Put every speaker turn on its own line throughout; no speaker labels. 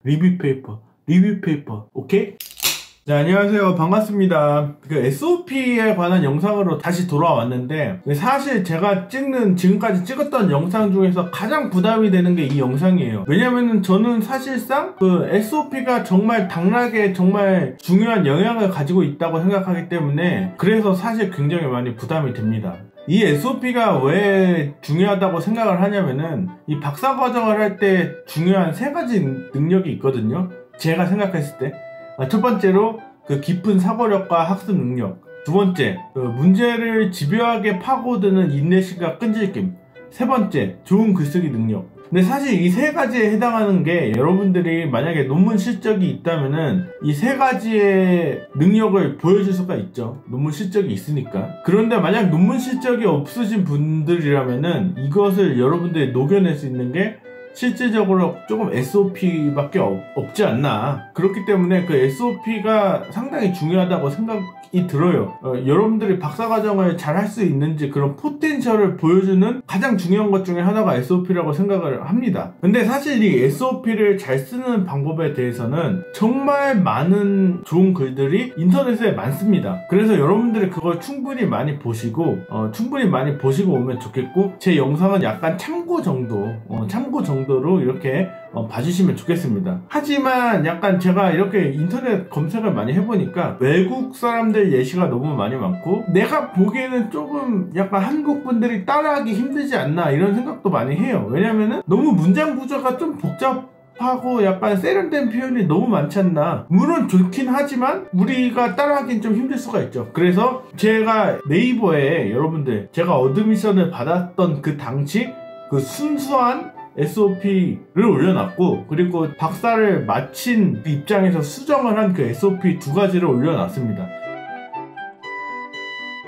리뷰 페이퍼. 오케이? 네, 안녕하세요. 반갑습니다. 그 SOP에 관한 영상으로 다시 돌아왔는데, 사실 제가 지금까지 찍었던 영상 중에서 가장 부담이 되는 게 이 영상이에요. 왜냐면은 저는 사실상 그 SOP가 정말 당락에 정말 중요한 영향을 가지고 있다고 생각하기 때문에, 그래서 사실 굉장히 많이 부담이 됩니다. 이 SOP가 왜 중요하다고 생각을 하냐면은, 이 박사과정을 할 때 중요한 3가지 능력이 있거든요. 제가 생각했을 때. 첫 번째로 그 깊은 사고력과 학습 능력. 두 번째, 그 문제를 집요하게 파고드는 인내심과 끈질김. 세 번째, 좋은 글쓰기 능력. 근데 사실 이 3가지에 해당하는 게, 여러분들이 만약에 논문 실적이 있다면은 이 3가지의 능력을 보여줄 수가 있죠. 논문 실적이 있으니까. 그런데 만약 논문 실적이 없으신 분들이라면은 이것을 여러분들이 녹여낼 수 있는 게 실질적으로 조금 SOP밖에 없지 않나. 그렇기 때문에 그 SOP가 상당히 중요하다고 생각이 들어요. 여러분들이 박사과정을 잘 할 수 있는지 그런 포텐셜을 보여주는 가장 중요한 것 중에 하나가 SOP라고 생각을 합니다. 근데 사실 이 SOP를 잘 쓰는 방법에 대해서는 정말 많은 좋은 글들이 인터넷에 많습니다. 그래서 여러분들이 그걸 충분히 많이 보시고 오면 좋겠고, 제 영상은 약간 참고 정도로 이렇게 봐주시면 좋겠습니다. 하지만 약간 제가 이렇게 인터넷 검색을 많이 해보니까 외국 사람들 예시가 너무 많이 많고, 내가 보기에는 조금 약간 한국 분들이 따라하기 힘들지 않나 이런 생각도 많이 해요. 왜냐면은 너무 문장 구조가 좀 복잡하고 약간 세련된 표현이 너무 많지 않나. 물론 좋긴 하지만 우리가 따라하기는 좀 힘들 수가 있죠. 그래서 제가 네이버에 여러분들, 제가 어드미션을 받았던 그 당시 그 순수한 SOP를 올려놨고, 그리고 박사를 마친 그 입장에서 수정을 한 그 SOP 2가지를 올려놨습니다.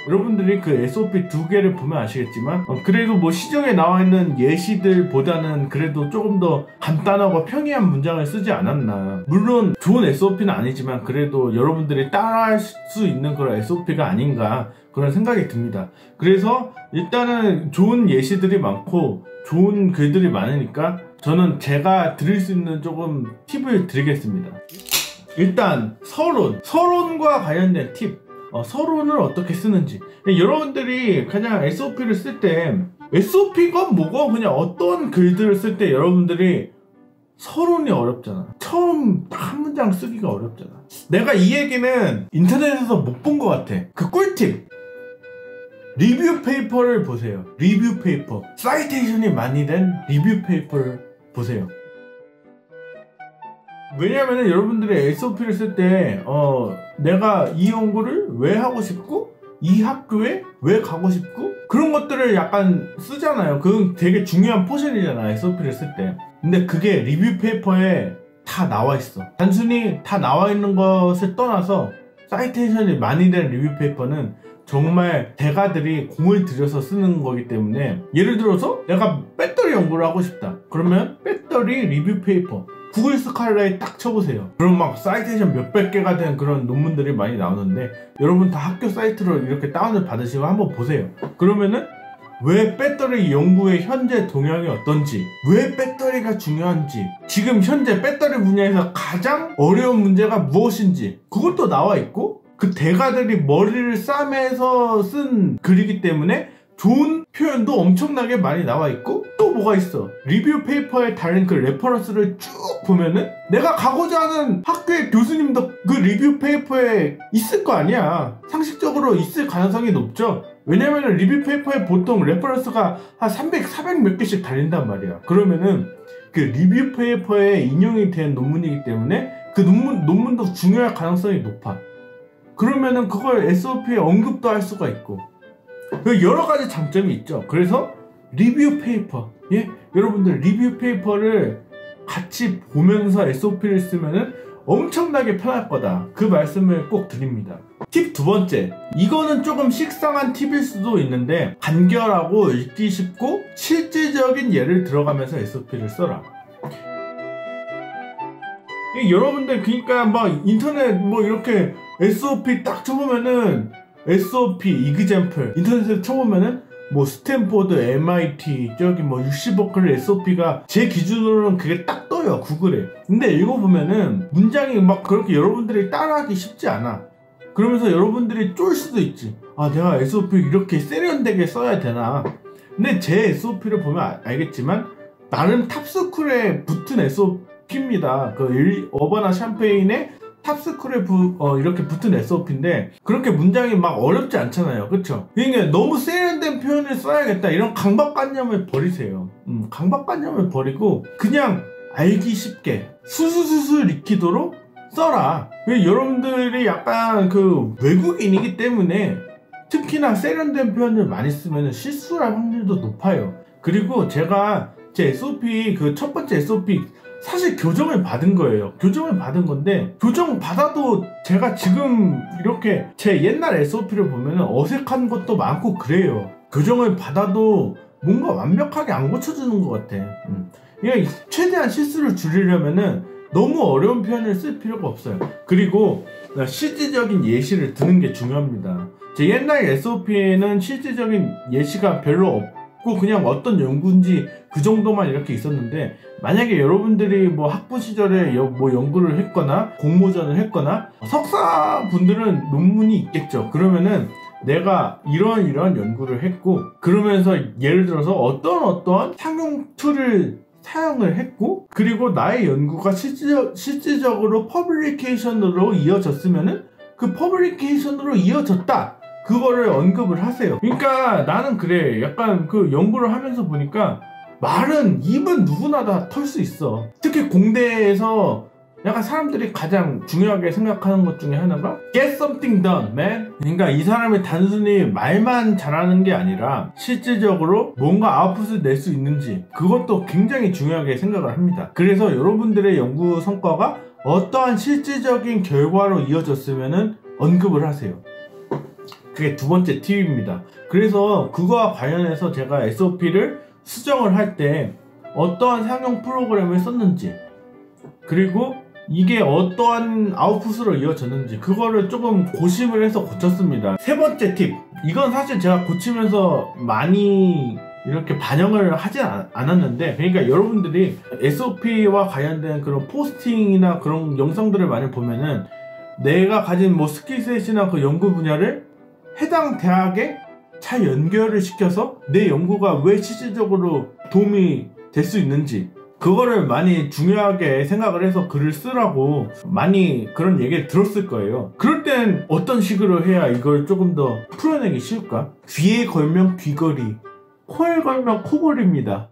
여러분들이 그 SOP 2개를 보면 아시겠지만, 그래도 뭐 시중에 나와있는 예시들보다는 그래도 조금 더 간단하고 평이한 문장을 쓰지 않았나. 물론 좋은 SOP는 아니지만 그래도 여러분들이 따라할 수 있는 그런 SOP가 아닌가, 그런 생각이 듭니다. 그래서 일단은 좋은 예시들이 많고 좋은 글들이 많으니까 저는 제가 드릴 수 있는 조금 팁을 드리겠습니다. 일단 서론과 관련된 팁. 서론을 어떻게 쓰는지. 여러분들이 그냥 SOP를 쓸 때, SOP건 뭐건 그냥 어떤 글들을 쓸 때 여러분들이 서론이 어렵잖아. 처음 딱 한 문장 쓰기가 어렵잖아. 내가 이 얘기는 인터넷에서 못 본 것 같아. 그 꿀팁. 리뷰 페이퍼를 보세요. 리뷰 페이퍼. 사이테이션이 많이 된 리뷰 페이퍼를 보세요. 왜냐면은 여러분들이 SOP를 쓸 때 내가 이 연구를 왜 하고 싶고, 이 학교에 왜 가고 싶고, 그런 것들을 약간 쓰잖아요. 그건 되게 중요한 포션이잖아, SOP를 쓸 때. 근데 그게 리뷰 페이퍼에 다 나와 있어. 단순히 다 나와 있는 것을 떠나서 사이테이션이 많이 된 리뷰 페이퍼는 정말 대가들이 공을 들여서 쓰는 거기 때문에, 예를 들어서 내가 배터리 연구를 하고 싶다. 그러면 배터리 리뷰 페이퍼 구글 스칼라에 딱 쳐보세요. 그럼 막 사이테이션 몇백 개가 된 그런 논문들이 많이 나오는데, 여러분 다 학교 사이트로 이렇게 다운을 받으시고 한번 보세요. 그러면은 왜 배터리 연구의 현재 동향이 어떤지, 왜 배터리가 중요한지, 지금 현재 배터리 분야에서 가장 어려운 문제가 무엇인지, 그것도 나와 있고, 그 대가들이 머리를 싸매서 쓴 글이기 때문에 좋은 표현도 엄청나게 많이 나와 있고, 또 뭐가 있어? 리뷰 페이퍼에 달린 그 레퍼런스를 쭉 보면은 내가 가고자 하는 학교의 교수님도 그 리뷰 페이퍼에 있을 거 아니야. 상식적으로 있을 가능성이 높죠. 왜냐면은 리뷰 페이퍼에 보통 레퍼런스가 한 300, 400 몇 개씩 달린단 말이야. 그러면은 그 리뷰 페이퍼에 인용이 된 논문이기 때문에 그 논문도 중요할 가능성이 높아. 그러면은 그걸 SOP에 언급도 할 수가 있고, 여러 가지 장점이 있죠. 그래서 리뷰 페이퍼, 여러분들 리뷰 페이퍼를 같이 보면서 SOP를 쓰면은 엄청나게 편할 거다, 그 말씀을 꼭 드립니다. 팁 2번째. 이거는 조금 식상한 팁일 수도 있는데, 간결하고 읽기 쉽고 실질적인 예를 들어가면서 SOP를 써라. 여러분들 그러니까 막 인터넷 뭐 이렇게 SOP 딱 쳐보면은 SOP example 인터넷에 쳐보면은 뭐 스탠포드, MIT, 저기 뭐 UC 버클리 SOP가 제 기준으로는 그게 딱 떠요, 구글에. 근데 읽어보면은 문장이 막 그렇게 여러분들이 따라하기 쉽지 않아. 그러면서 여러분들이 쫄 수도 있지. 아, 내가 SOP 이렇게 세련되게 써야 되나. 근데 제 SOP를 보면 알겠지만 나름 탑스쿨에 붙은 SOP입니다. 그 어바나 샴페인의 탑스쿨에 이렇게 붙은 SOP인데 그렇게 문장이 막 어렵지 않잖아요. 그쵸? 그러니까 너무 세련된 표현을 써야겠다 이런 강박관념을 버리세요. 강박관념을 버리고 그냥 알기 쉽게 수수수수 익히도록 써라. 여러분들이 약간 그 외국인이기 때문에 특히나 세련된 표현을 많이 쓰면 실수할 확률도 높아요. 그리고 제가 제 SOP 그 첫 번째 SOP 사실 교정을 받은 거예요. 교정을 받은 건데 교정 받아도 제가 지금 이렇게 제 옛날 SOP를 보면 어색한 것도 많고 그래요. 교정을 받아도 뭔가 완벽하게 안 고쳐주는 것 같아. 그러니까 최대한 실수를 줄이려면은 너무 어려운 표현을 쓸 필요가 없어요. 그리고 실질적인 예시를 드는 게 중요합니다. 제 옛날 SOP에는 실질적인 예시가 별로 없고 그냥 어떤 연구인지 그 정도만 이렇게 있었는데 만약에 여러분들이 뭐 학부 시절에 뭐 연구를 했거나 공모전을 했거나 석사분들은 논문이 있겠죠. 그러면은 내가 이런 연구를 했고 그러면서 예를 들어서 어떤 상용 툴을 사용을 했고 그리고 나의 연구가 실질적으로 퍼블리케이션으로 이어졌으면은 그 퍼블리케이션으로 이어졌다 그거를 언급을 하세요. 그러니까 나는 그래. 약간 그 연구를 하면서 보니까 말은 입은 누구나 다 털 수 있어. 특히 공대에서 약간 사람들이 가장 중요하게 생각하는 것 중에 하나가 get something done, man. 그러니까 이 사람이 단순히 말만 잘하는 게 아니라 실질적으로 뭔가 아웃풋을 낼 수 있는지 그것도 굉장히 중요하게 생각을 합니다. 그래서 여러분들의 연구 성과가 어떠한 실질적인 결과로 이어졌으면은 언급을 하세요. 그게 두 번째 팁입니다. 그래서 그거와 관련해서 제가 SOP를 수정을 할 때 어떠한 상용 프로그램을 썼는지 그리고 이게 어떠한 아웃풋으로 이어졌는지 그거를 조금 고심을 해서 고쳤습니다. 세 번째 팁, 이건 사실 제가 고치면서 많이 이렇게 반영을 하진 않았는데 그러니까 여러분들이 SOP와 관련된 그런 포스팅이나 그런 영상들을 많이 보면은 내가 가진 뭐 스킬셋이나 그 연구 분야를 해당 대학에 잘 연결을 시켜서 내 연구가 왜 실질적으로 도움이 될 수 있는지 그거를 많이 중요하게 생각을 해서 글을 쓰라고 많이 그런 얘기를 들었을 거예요. 그럴 땐 어떤 식으로 해야 이걸 조금 더 풀어내기 쉬울까? 귀에 걸면 귀걸이, 코에 걸면 코걸이입니다.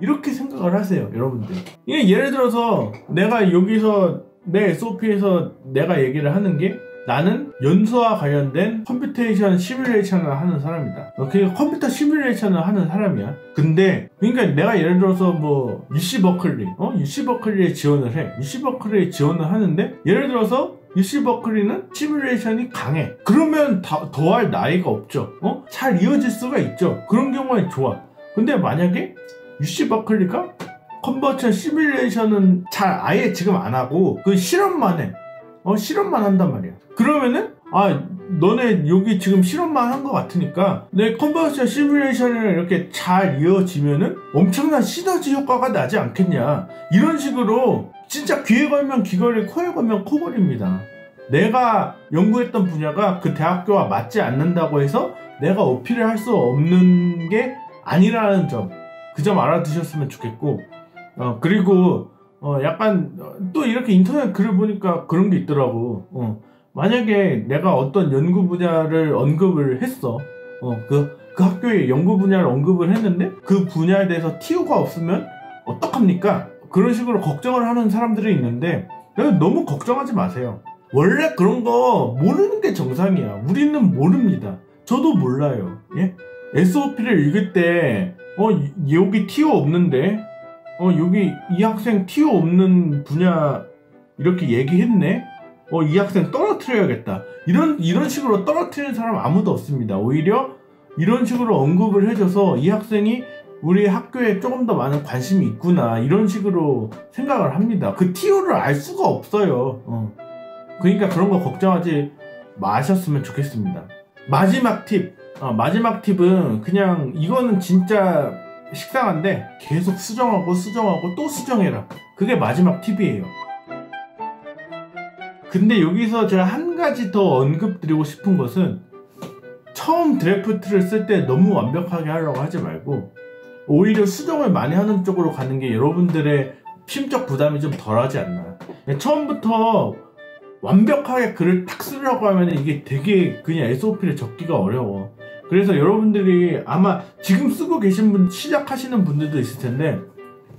이렇게 생각을 하세요, 여러분들. 이게 예를 들어서 내가 여기서 내 SOP에서 내가 얘기를 하는 게 나는 연수와 관련된 컴퓨테이션 시뮬레이션을 하는 사람이다. 그러니까 컴퓨터 시뮬레이션을 하는 사람이야. 근데 그러니까 내가 예를 들어서 뭐 UC 버클리, UC 버클리에 지원을 해. UC 버클리에 지원을 하는데 예를 들어서 UC 버클리는 시뮬레이션이 강해. 그러면 더할 나위가 없죠. 잘 이어질 수가 있죠. 그런 경우에 좋아. 근데 만약에 UC 버클리가 컨버전 시뮬레이션은 잘 아예 지금 안 하고 그 실험만 해. 실험만 한단 말이야. 그러면은 너네 여기 지금 실험만 한 것 같으니까 내 컨버전 시뮬레이션이랑 이렇게 잘 이어지면은 엄청난 시너지 효과가 나지 않겠냐. 이런 식으로 진짜 귀에 걸면 귀걸이, 코에 걸면 코걸이입니다. 내가 연구했던 분야가 그 대학교와 맞지 않는다고 해서 내가 어필을 할 수 없는 게 아니라는 점, 그 점 알아두셨으면 좋겠고, 그리고 약간 또 이렇게 인터넷 글을 보니까 그런 게 있더라고. 만약에 내가 어떤 연구 분야를 언급을 했어. 그 학교의 연구 분야를 언급을 했는데 그 분야에 대해서 TO가 없으면 어떡합니까? 그런 식으로 걱정을 하는 사람들이 있는데 너무 걱정하지 마세요. 원래 그런 거 모르는 게 정상이야. 우리는 모릅니다. 저도 몰라요. 예? SOP를 읽을 때 여기 TO 없는데 여기 이 학생 TO 없는 분야 이렇게 얘기했네? 이 학생 떨어뜨려야겠다. 이런 식으로 떨어뜨리는 사람 아무도 없습니다. 오히려 이런 식으로 언급을 해줘서 이 학생이 우리 학교에 조금 더 많은 관심이 있구나. 이런 식으로 생각을 합니다. 그 TO를 알 수가 없어요. 그러니까 그런 거 걱정하지 마셨으면 좋겠습니다. 마지막 팁. 마지막 팁은 그냥 이거는 진짜 식상한데 계속 수정하고 또 수정해라. 그게 마지막 팁이에요. 근데 여기서 제가 한 가지 더 언급드리고 싶은 것은 처음 드래프트를 쓸 때 너무 완벽하게 하려고 하지 말고 오히려 수정을 많이 하는 쪽으로 가는 게 여러분들의 심적 부담이 좀 덜하지 않나. 처음부터 완벽하게 글을 탁 쓰려고 하면 이게 되게 그냥 SOP를 적기가 어려워. 그래서 여러분들이 아마 지금 쓰고 계신 분, 시작하시는 분들도 있을 텐데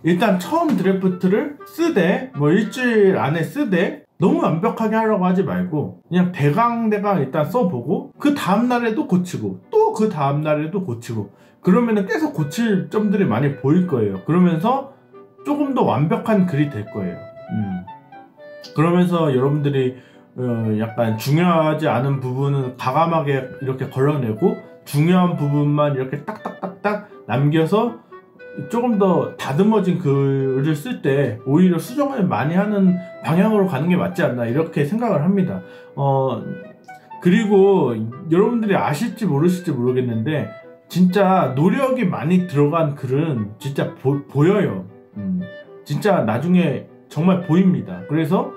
일단 처음 드래프트를 쓰되 뭐 일주일 안에 쓰되 너무 완벽하게 하려고 하지 말고 그냥 대강대강 일단 써보고 그 다음날에도 고치고 또 그 다음날에도 고치고 그러면은 계속 고칠 점들이 많이 보일 거예요. 그러면서 조금 더 완벽한 글이 될 거예요. 그러면서 여러분들이 약간 중요하지 않은 부분은 과감하게 이렇게 걸러내고 중요한 부분만 이렇게 딱딱딱딱 남겨서 조금 더 다듬어진 글을 쓸 때 오히려 수정을 많이 하는 방향으로 가는 게 맞지 않나 이렇게 생각을 합니다. 그리고 여러분들이 아실지 모르실지 모르겠는데 진짜 노력이 많이 들어간 글은 진짜 보여요. 진짜 나중에 정말 보입니다. 그래서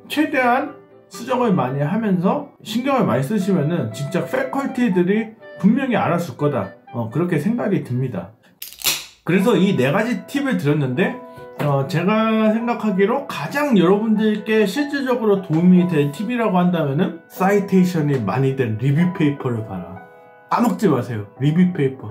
최대한 수정을 많이 하면서 신경을 많이 쓰시면은 진짜 패컬티들이 분명히 알아줄 거다. 그렇게 생각이 듭니다. 그래서 이 4가지 팁을 드렸는데 제가 생각하기로 가장 여러분들께 실질적으로 도움이 될 팁이라고 한다면은 사이테이션이 많이 된 리뷰 페이퍼를 봐라. 까먹지 마세요. 리뷰 페이퍼.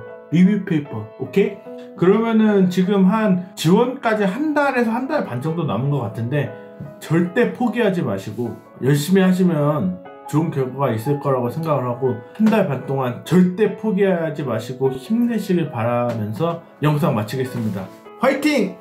오케이? 그러면은 지금 한 지원까지 한 달에서 한 달 반 정도 남은 것 같은데 절대 포기하지 마시고 열심히 하시면 좋은 결과가 있을 거라고 생각을 하고 한 달 반 동안 절대 포기하지 마시고 힘내시길 바라면서 영상 마치겠습니다. 화이팅!